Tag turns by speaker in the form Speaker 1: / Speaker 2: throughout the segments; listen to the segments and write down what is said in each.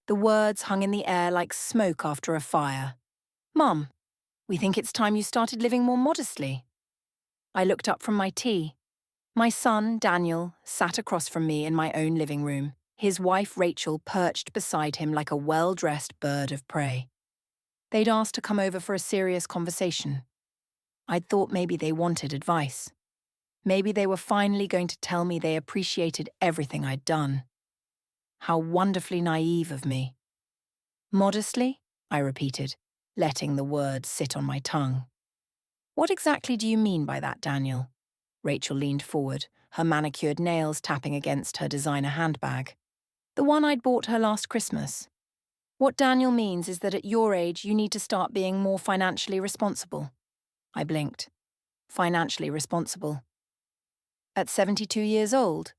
Speaker 1: The words hung in the air like smoke after a fire. Mum, we think it's time you started living more modestly. I looked up from my tea. My son, Daniel, sat across from me in my own living room, his wife Rachel perched beside him like a well-dressed bird of prey. They'd asked to come over for a serious conversation. I'd thought maybe they wanted advice. Maybe they were finally going to tell me they appreciated everything I'd done. How wonderfully naive of me. Modestly? I repeated, letting the words sit on my tongue. What exactly do you mean by that, Daniel? Rachel leaned forward, her manicured nails tapping against her designer handbag. The one I'd bought her last Christmas. What Daniel means is that at your age you need to start being more financially responsible. I blinked. Financially responsible. At 72 years old,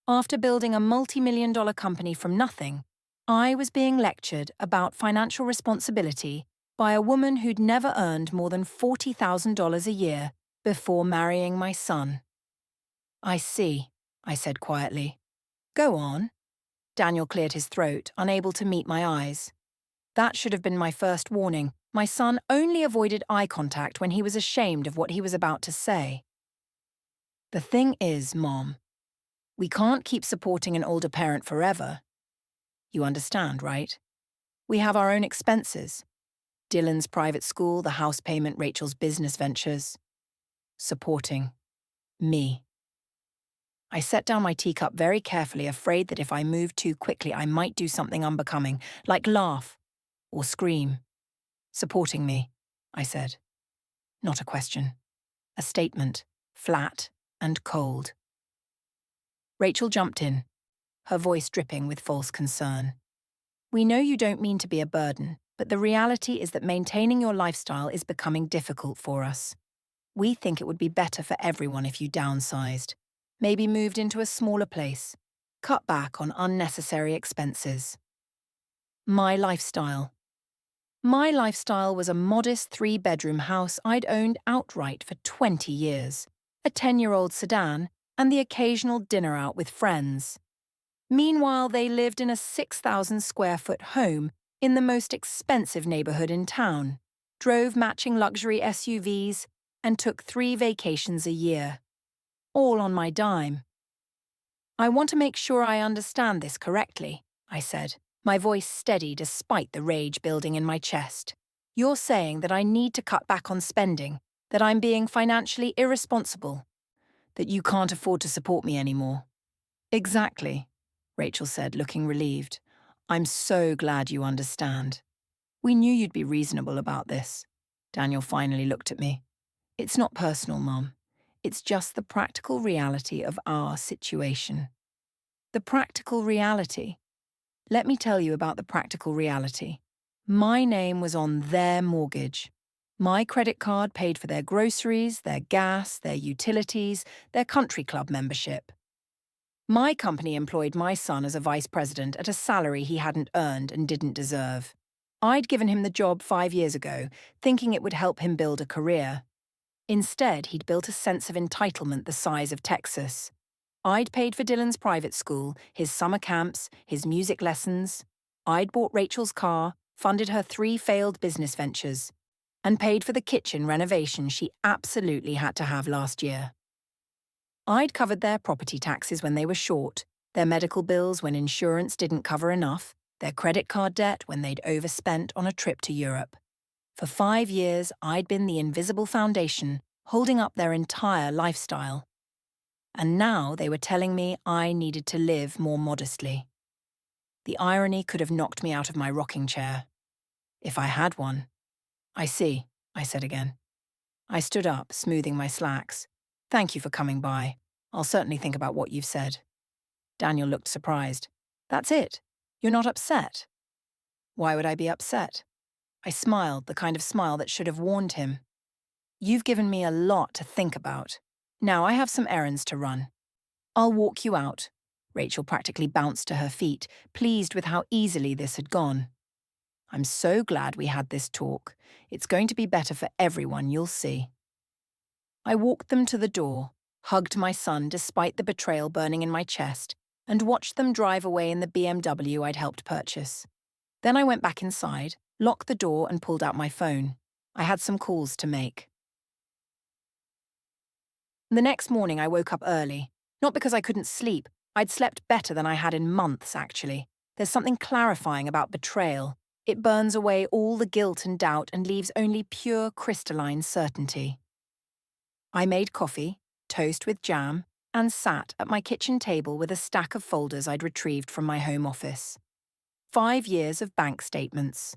Speaker 1: after building a multi-million-dollar company from nothing, I was being lectured about financial responsibility by a woman who'd never earned more than $40,000 a year before marrying my son. I see, I said quietly. Go on. Daniel cleared his throat, unable to meet my eyes. That should have been my first warning. My son only avoided eye contact when he was ashamed of what he was about to say. The thing is, Mom, we can't keep supporting an older parent forever. You understand, right? We have our own expenses. Dylan's private school, the house payment, Rachel's business ventures. Supporting me. I set down my teacup very carefully, afraid that if I moved too quickly I might do something unbecoming, like laugh or scream. Supporting me, I said. Not a question. A statement, flat and cold. Rachel jumped in, her voice dripping with false concern. We know you don't mean to be a burden, but the reality is that maintaining your lifestyle is becoming difficult for us. We think it would be better for everyone if you downsized, maybe moved into a smaller place, cut back on unnecessary expenses. My lifestyle. My lifestyle was a modest 3-bedroom house I'd owned outright for 20 years, a 10-year-old sedan, and the occasional dinner out with friends. Meanwhile, they lived in a 6,000-square-foot home in the most expensive neighborhood in town, drove matching luxury SUVs, and took 3 vacations a year. All on my dime. I want to make sure I understand this correctly, I said, my voice steady despite the rage building in my chest. You're saying that I need to cut back on spending, that I'm being financially irresponsible, that you can't afford to support me anymore. Exactly, Rachel said, looking relieved. I'm so glad you understand. We knew you'd be reasonable about this. Daniel finally looked at me. It's not personal, Mum. It's just the practical reality of our situation. The practical reality. Let me tell you about the practical reality. My name was on their mortgage. My credit card paid for their groceries, their gas, their utilities, their country club membership. My company employed my son as a vice president at a salary he hadn't earned and didn't deserve. I'd given him the job 5 years ago, thinking it would help him build a career. Instead, he'd built a sense of entitlement the size of Texas. I'd paid for Dylan's private school, his summer camps, his music lessons. I'd bought Rachel's car, funded her 3 failed business ventures, and paid for the kitchen renovation she absolutely had to have last year. I'd covered their property taxes when they were short, their medical bills when insurance didn't cover enough, their credit card debt when they'd overspent on a trip to Europe. For 5 years, I'd been the invisible foundation, holding up their entire lifestyle. And now they were telling me I needed to live more modestly. The irony could have knocked me out of my rocking chair. If I had one. I see, I said again. I stood up, smoothing my slacks. Thank you for coming by. I'll certainly think about what you've said. Daniel looked surprised. That's it? You're not upset? Why would I be upset? I smiled, the kind of smile that should have warned him. You've given me a lot to think about. Now I have some errands to run. I'll walk you out. Rachel practically bounced to her feet, pleased with how easily this had gone. I'm so glad we had this talk. It's going to be better for everyone, you'll see. I walked them to the door, hugged my son despite the betrayal burning in my chest, and watched them drive away in the BMW I'd helped purchase. Then I went back inside, locked the door and pulled out my phone. I had some calls to make. The next morning I woke up early. Not because I couldn't sleep. I'd slept better than I had in months, actually. There's something clarifying about betrayal. It burns away all the guilt and doubt and leaves only pure crystalline certainty. I made coffee, toast with jam, and sat at my kitchen table with a stack of folders I'd retrieved from my home office. 5 years of bank statements.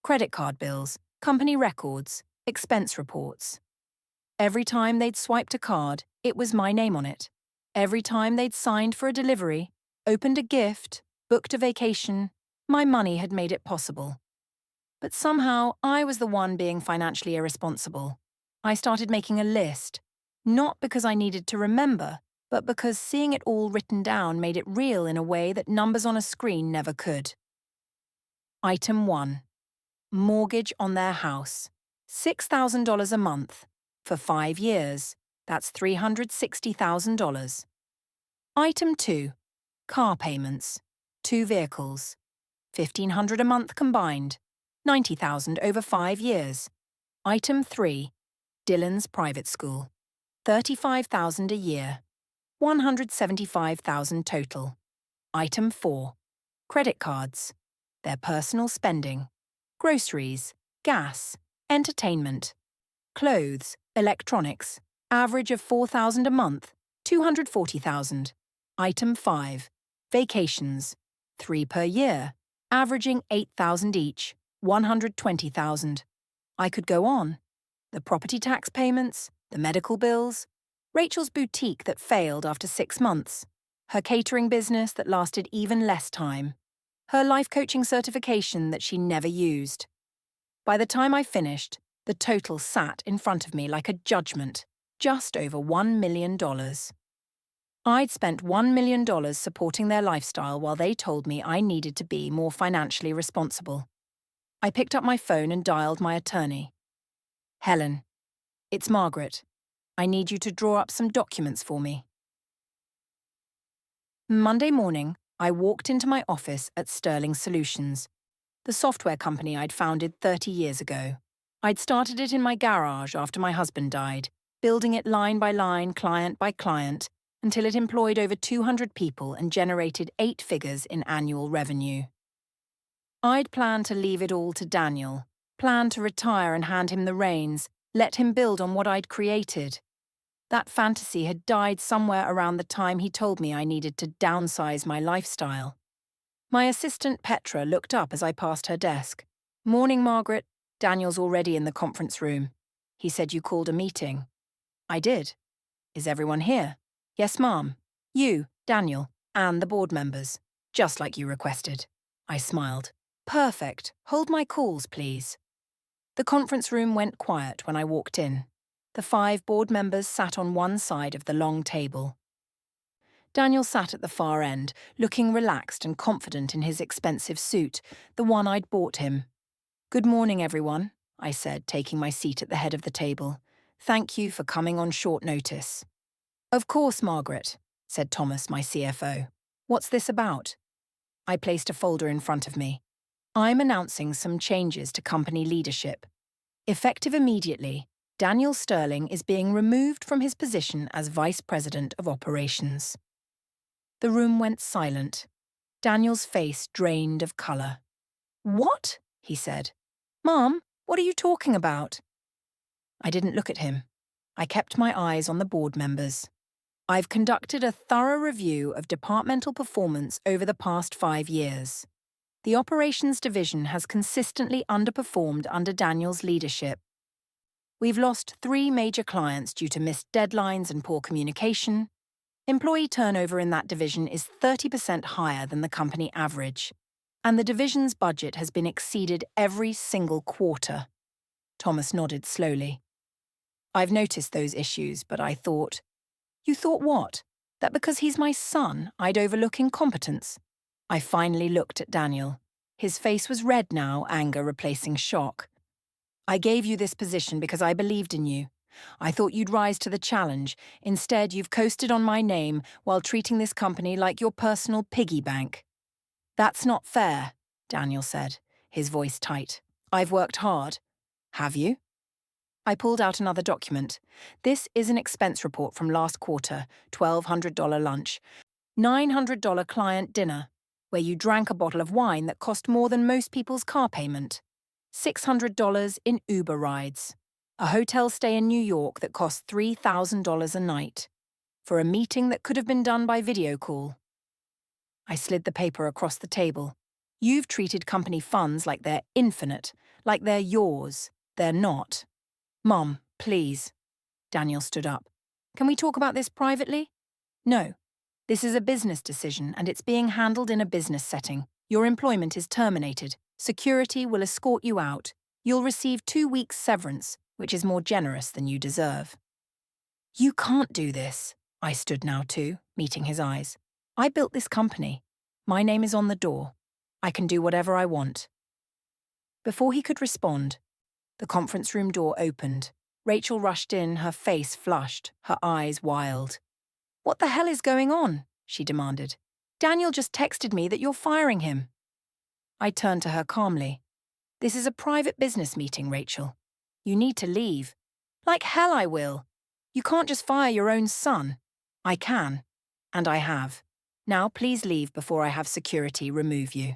Speaker 1: Credit card bills, company records, expense reports. Every time they'd swiped a card, it was my name on it. Every time they'd signed for a delivery, opened a gift, booked a vacation, my money had made it possible. But somehow, I was the one being financially irresponsible. I started making a list, not because I needed to remember, but because seeing it all written down made it real in a way that numbers on a screen never could. Item 1. Mortgage on their house. $6,000 a month. For 5 years. That's $360,000. Item 2. Car payments. 2 vehicles. $1,500 a month combined. $90,000 over 5 years. Item 3. Dylan's private school. $35,000 a year. $175,000 total. Item 4. Credit cards. Their personal spending. Groceries, gas, entertainment. Clothes, electronics. Average of $4,000 a month. $240,000. Item 5. Vacations. 3 per year. Averaging $8,000 each. $120,000. I could go on. The property tax payments, the medical bills, Rachel's boutique that failed after 6 months, her catering business that lasted even less time, her life coaching certification that she never used. By the time I finished, the total sat in front of me like a judgment, just over $1 million. I'd spent $1 million supporting their lifestyle while they told me I needed to be more financially responsible. I picked up my phone and dialed my attorney. Helen, it's Margaret. I need you to draw up some documents for me. Monday morning, I walked into my office at Sterling Solutions, the software company I'd founded 30 years ago. I'd started it in my garage after my husband died, building it line by line, client by client, until it employed over 200 people and generated 8 figures in annual revenue. I'd planned to leave it all to Daniel, planned to retire and hand him the reins, let him build on what I'd created. That fantasy had died somewhere around the time he told me I needed to downsize my lifestyle. My assistant Petra looked up as I passed her desk. "Morning, Margaret. Daniel's already in the conference room. He said you called a meeting." "I did. Is everyone here?" "Yes, Ma'am. You, Daniel, and the board members. Just like you requested." I smiled. "Perfect. Hold my calls, please." The conference room went quiet when I walked in. The 5 board members sat on one side of the long table. Daniel sat at the far end, looking relaxed and confident in his expensive suit, the one I'd bought him. "Good morning, everyone," I said, taking my seat at the head of the table. "Thank you for coming on short notice." "Of course, Margaret," said Thomas, my CFO. "What's this about?" I placed a folder in front of me. "I'm announcing some changes to company leadership. Effective immediately, Daniel Sterling is being removed from his position as Vice President of Operations." The room went silent. Daniel's face drained of colour. "What?" he said. "Mom, what are you talking about?" I didn't look at him. I kept my eyes on the board members. "I've conducted a thorough review of departmental performance over the past 5 years. The operations division has consistently underperformed under Daniel's leadership. We've lost 3 major clients due to missed deadlines and poor communication. Employee turnover in that division is 30% higher than the company average, and the division's budget has been exceeded every single quarter." Thomas nodded slowly. "I've noticed those issues, but I thought..." "You thought what? That because he's my son, I'd overlook incompetence?" I finally looked at Daniel. His face was red now, anger replacing shock. "I gave you this position because I believed in you. I thought you'd rise to the challenge. Instead, you've coasted on my name while treating this company like your personal piggy bank. That's not fair. Daniel said, his voice tight. I've worked hard. Have you? I pulled out another document. This is an expense report from last quarter, $1,200 lunch, $900 client dinner, where you drank a bottle of wine that cost more than most people's car payment, $600 in Uber rides, a hotel stay in New York that cost $3,000 a night, for a meeting that could have been done by video call. I slid the paper across the table. You've treated company funds like they're infinite, like they're yours. They're not. Mom, please. Daniel stood up. Can we talk about this privately? No. This is a business decision, and it's being handled in a business setting. Your employment is terminated. Security will escort you out. You'll receive 2 weeks' severance, which is more generous than you deserve. You can't do this. I stood now too, meeting his eyes. I built this company. My name is on the door. I can do whatever I want. Before he could respond, the conference room door opened. Rachel rushed in, her face flushed, her eyes wild. What the hell is going on? She demanded. Daniel just texted me that you're firing him. I turned to her calmly. This is a private business meeting, Rachel. You need to leave. Like hell I will. You can't just fire your own son. I can. And I have. Now please leave before I have security remove you.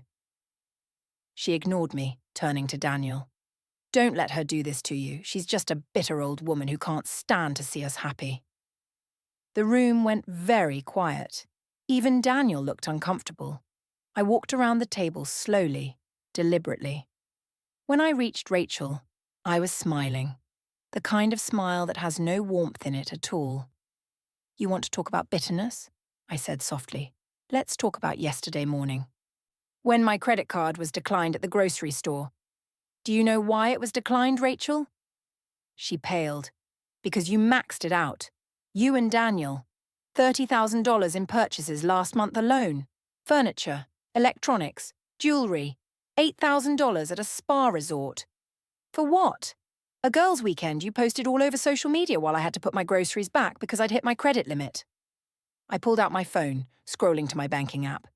Speaker 1: She ignored me, turning to Daniel. Don't let her do this to you. She's just a bitter old woman who can't stand to see us happy. The room went very quiet. Even Daniel looked uncomfortable. I walked around the table slowly, deliberately. When I reached Rachel, I was smiling. The kind of smile that has no warmth in it at all. You want to talk about bitterness? I said softly. Let's talk about yesterday morning. When my credit card was declined at the grocery store. Do you know why it was declined, Rachel? She paled. Because you maxed it out. You and Daniel. $30,000 in purchases last month alone. Furniture, electronics, jewelry. $8,000 at a spa resort. For what? A girls' weekend you posted all over social media while I had to put my groceries back because I'd hit my credit limit. I pulled out my phone, scrolling to my banking app.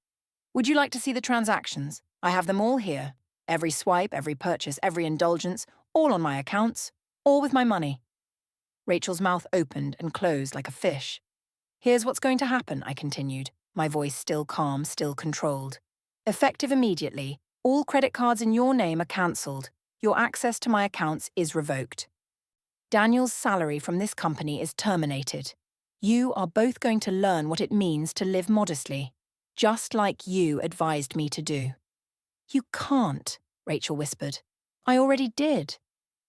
Speaker 1: Would you like to see the transactions? I have them all here. Every swipe, every purchase, every indulgence, all on my accounts, all with my money. Rachel's mouth opened and closed like a fish. Here's what's going to happen, I continued, my voice still calm, still controlled. Effective immediately, all credit cards in your name are cancelled. Your access to my accounts is revoked. Daniel's salary from this company is terminated. You are both going to learn what it means to live modestly, just like you advised me to do. You can't, Rachel whispered. I already did.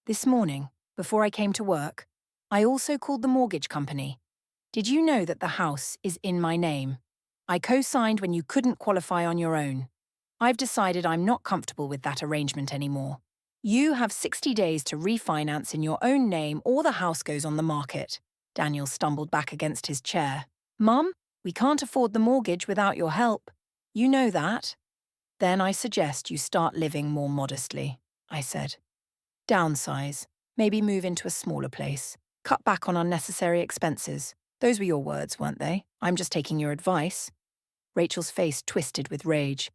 Speaker 1: This morning, before I came to work, I also called the mortgage company. Did you know that the house is in my name? I co-signed when you couldn't qualify on your own. I've decided I'm not comfortable with that arrangement anymore. You have 60 days to refinance in your own name or the house goes on the market. Daniel stumbled back against his chair. Mum, we can't afford the mortgage without your help. You know that. Then I suggest you start living more modestly, I said. Downsize, maybe move into a smaller place. Cut back on unnecessary expenses. Those were your words, weren't they? I'm just taking your advice. Rachel's face twisted with rage.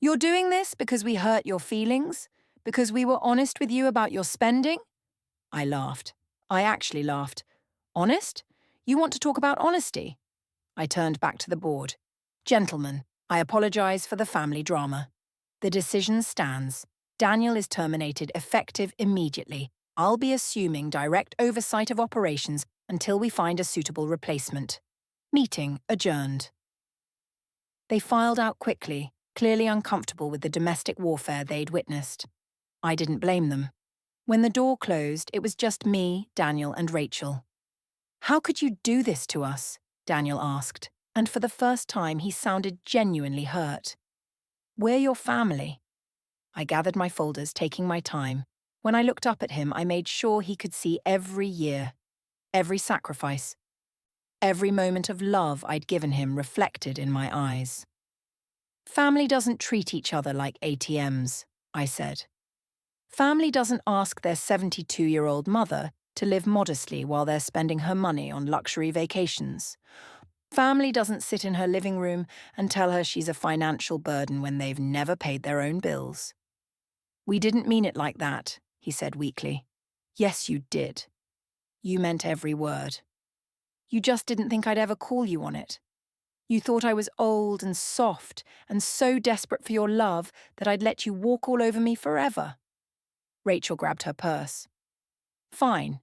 Speaker 1: You're doing this because we hurt your feelings? Because we were honest with you about your spending? I laughed. I actually laughed. Honest? You want to talk about honesty? I turned back to the board. Gentlemen, I apologize for the family drama. The decision stands. Daniel is terminated effective immediately. I'll be assuming direct oversight of operations until we find a suitable replacement. Meeting adjourned. They filed out quickly, clearly uncomfortable with the domestic warfare they'd witnessed. I didn't blame them. When the door closed, it was just me, Daniel, and Rachel. How could you do this to us? Daniel asked, and for the first time he sounded genuinely hurt. We're your family. I gathered my folders, taking my time. When I looked up at him, I made sure he could see every year, every sacrifice, every moment of love I'd given him reflected in my eyes. Family doesn't treat each other like ATMs, I said. Family doesn't ask their 72-year-old mother to live modestly while they're spending her money on luxury vacations. Family doesn't sit in her living room and tell her she's a financial burden when they've never paid their own bills. We didn't mean it like that, he said weakly. Yes, you did. You meant every word. You just didn't think I'd ever call you on it. You thought I was old and soft and so desperate for your love that I'd let you walk all over me forever. Rachel grabbed her purse. Fine.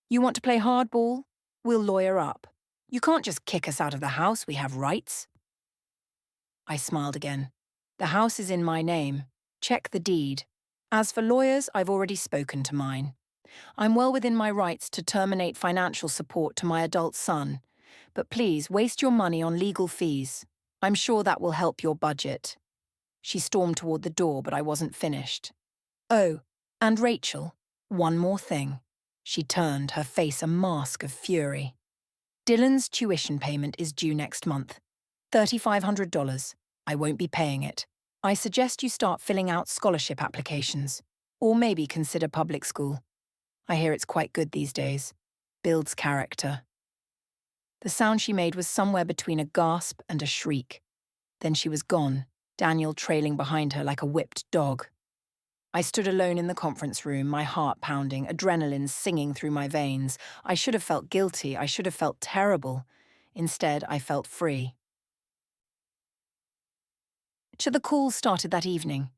Speaker 1: You want to play hardball? We'll lawyer up. You can't just kick us out of the house. We have rights. I smiled again. The house is in my name. Check the deed. As for lawyers, I've already spoken to mine. I'm well within my rights to terminate financial support to my adult son. But please, waste your money on legal fees. I'm sure that will help your budget. She stormed toward the door, but I wasn't finished. Oh, and Rachel, one more thing. She turned, her face a mask of fury. Dylan's tuition payment is due next month. $3,500. I won't be paying it. I suggest you start filling out scholarship applications. Or maybe consider public school. I hear it's quite good these days. Builds character. The sound she made was somewhere between a gasp and a shriek. Then she was gone, Daniel trailing behind her like a whipped dog. I stood alone in the conference room, my heart pounding, adrenaline singing through my veins. I should have felt guilty. I should have felt terrible. Instead, I felt free. The calls started that evening.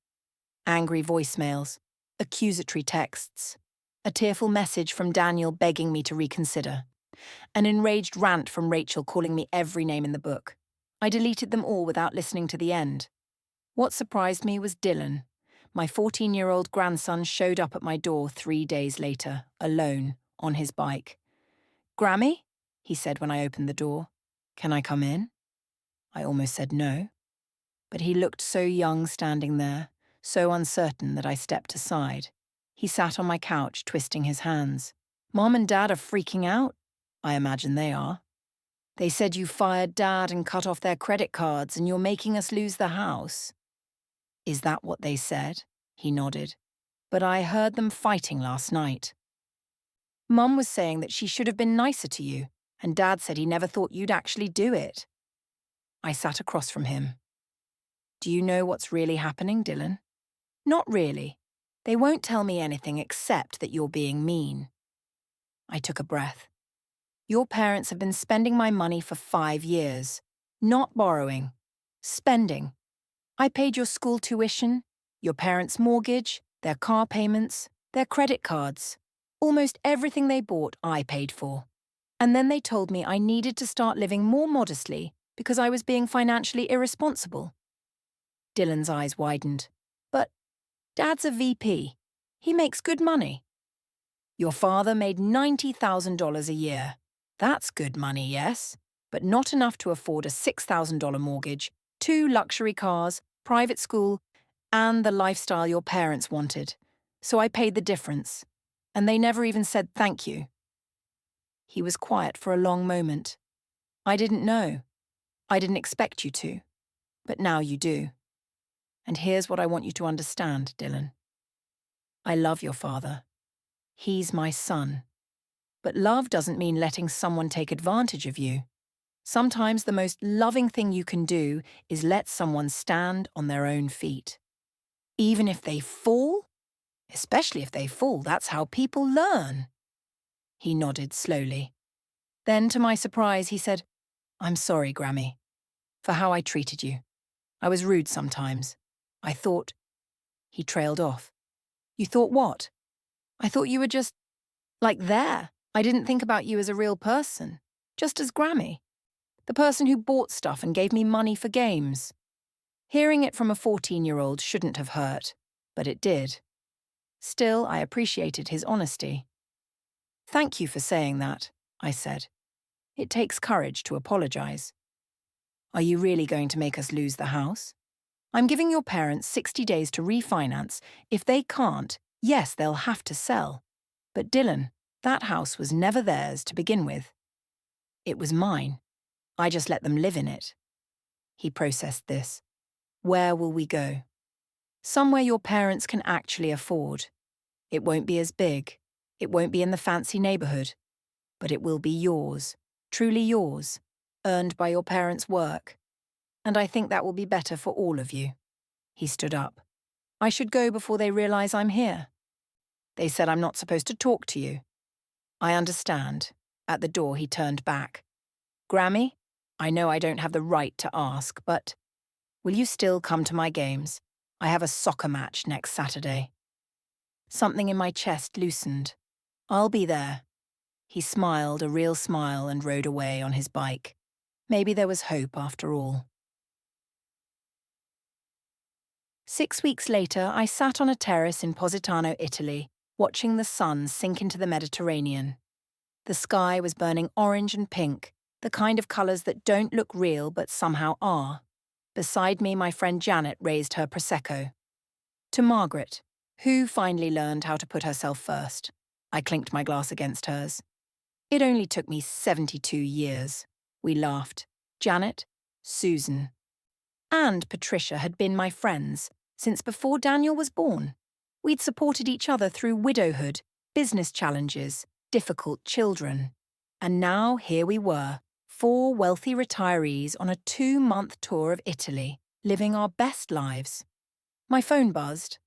Speaker 1: Angry voicemails, accusatory texts, a tearful message from Daniel begging me to reconsider, an enraged rant from Rachel calling me every name in the book. I deleted them all without listening to the end. What surprised me was Dylan. My 14-year-old grandson showed up at my door 3 days later, alone, on his bike. "Grammy?" he said when I opened the door. "Can I come in?" I almost said no. But he looked so young standing there, so uncertain that I stepped aside. He sat on my couch, twisting his hands. "Mom and Dad are freaking out?" "I imagine they are." "They said you fired Dad and cut off their credit cards and you're making us lose the house." "Is that what they said?" He nodded. "But I heard them fighting last night. Mum was saying that she should have been nicer to you, and Dad said he never thought you'd actually do it." I sat across from him. "Do you know what's really happening, Dylan?" "Not really. They won't tell me anything except that you're being mean." I took a breath. "Your parents have been spending my money for 5 years. Not borrowing. Spending. I paid your school tuition, your parents' mortgage, their car payments, their credit cards. Almost everything they bought I paid for. And then they told me I needed to start living more modestly because I was being financially irresponsible." Dylan's eyes widened. "But Dad's a VP. He makes good money." "Your father made $90,000 a year. That's good money, yes, but not enough to afford a $6,000 mortgage, 2 luxury cars, private school, and the lifestyle your parents wanted. So I paid the difference. And they never even said thank you." He was quiet for a long moment. "I didn't know. I didn't expect you to. But now you do. And here's what I want you to understand, Dylan. I love your father. He's my son. But love doesn't mean letting someone take advantage of you. Sometimes the most loving thing you can do is let someone stand on their own feet. Even if they fall, especially if they fall, that's how people learn." He nodded slowly. Then, to my surprise, he said, "I'm sorry, Grammy, for how I treated you. I was rude sometimes. I thought—" He trailed off. "You thought what?" "I thought you were just, like, there. I didn't think about you as a real person, just as Grammy. The person who bought stuff and gave me money for games." Hearing it from a 14-year-old shouldn't have hurt, but it did. Still, I appreciated his honesty. "Thank you for saying that," I said. "It takes courage to apologize." "Are you really going to make us lose the house?" "I'm giving your parents 60 days to refinance. If they can't, yes, they'll have to sell. But Dylan, that house was never theirs to begin with. It was mine. I just let them live in it." He processed this. "Where will we go?" "Somewhere your parents can actually afford. It won't be as big. It won't be in the fancy neighborhood. But it will be yours, truly yours. earned by your parents' work. And I think that will be better for all of you. He stood up. I should go before they realize I'm here. They said I'm not supposed to talk to you. I understand. At the door, he turned back. Grammy, I know I don't have the right to ask, but will you still come to my games? I have a soccer match next Saturday. Something in my chest loosened. I'll be there. He smiled a real smile and rode away on his bike. Maybe there was hope after all. 6 weeks later, I sat on a terrace in Positano, Italy, watching the sun sink into the Mediterranean. The sky was burning orange and pink, the kind of colours that don't look real but somehow are. Beside me, my friend Janet raised her Prosecco. To Margaret, who finally learned how to put herself first. I clinked my glass against hers. It only took me 72 years. We laughed. Janet, Susan, and Patricia had been my friends since before Daniel was born. We'd supported each other through widowhood, business challenges, difficult children. And now here we were, 4 wealthy retirees on a 2-month tour of Italy, living our best lives. My phone buzzed.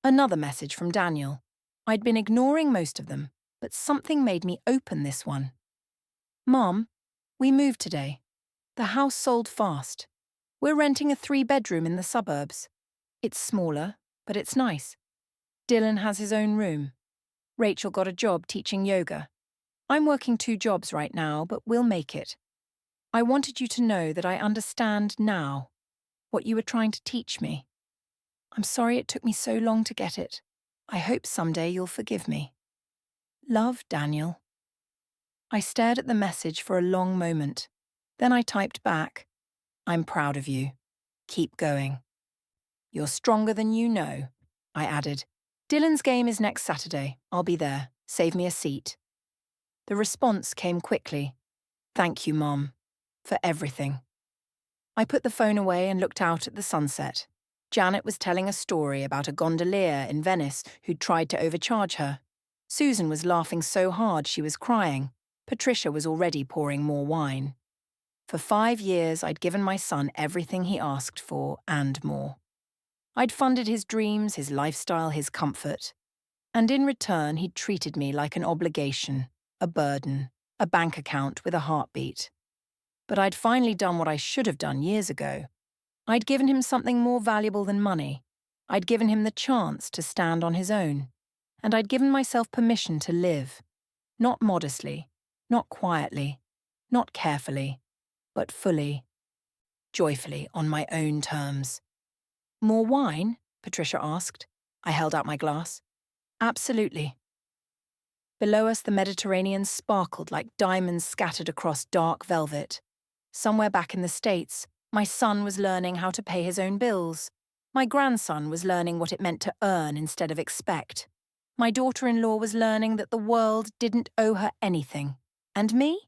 Speaker 1: Another message from Daniel. I'd been ignoring most of them, but something made me open this one. Mom, we moved today. The house sold fast. We're renting a 3-bedroom in the suburbs. It's smaller, but it's nice. Dylan has his own room. Rachel got a job teaching yoga. I'm working 2 jobs right now, but we'll make it. I wanted you to know that I understand now what you were trying to teach me. I'm sorry it took me so long to get it. I hope someday you'll forgive me. Love, Daniel. I stared at the message for a long moment. Then I typed back, I'm proud of you. Keep going. You're stronger than you know, I added. Dylan's game is next Saturday. I'll be there. Save me a seat. The response came quickly. Thank you, Mom, for everything. I put the phone away and looked out at the sunset. Janet was telling a story about a gondolier in Venice who'd tried to overcharge her. Susan was laughing so hard she was crying. Patricia was already pouring more wine. For 5 years, I'd given my son everything he asked for and more. I'd funded his dreams, his lifestyle, his comfort. And in return, he'd treated me like an obligation, a burden, a bank account with a heartbeat. But I'd finally done what I should have done years ago. I'd given him something more valuable than money. I'd given him the chance to stand on his own. And I'd given myself permission to live. Not modestly, not quietly, not carefully, but fully, joyfully, on my own terms. More wine? Patricia asked. I held out my glass. Absolutely. Below us, the Mediterranean sparkled like diamonds scattered across dark velvet. Somewhere back in the States, my son was learning how to pay his own bills. My grandson was learning what it meant to earn instead of expect. My daughter-in-law was learning that the world didn't owe her anything. And me?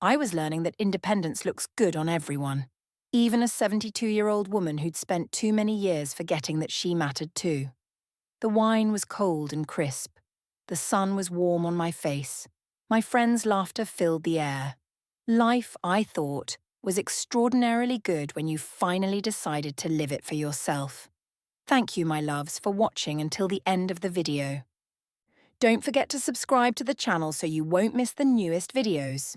Speaker 1: I was learning that independence looks good on everyone. Even a 72-year-old woman who'd spent too many years forgetting that she mattered too. The wine was cold and crisp. The sun was warm on my face. My friends' laughter filled the air. Life, I thought, was extraordinarily good when you finally decided to live it for yourself. Thank you, my loves, for watching until the end of the video. Don't forget to subscribe to the channel so you won't miss the newest videos.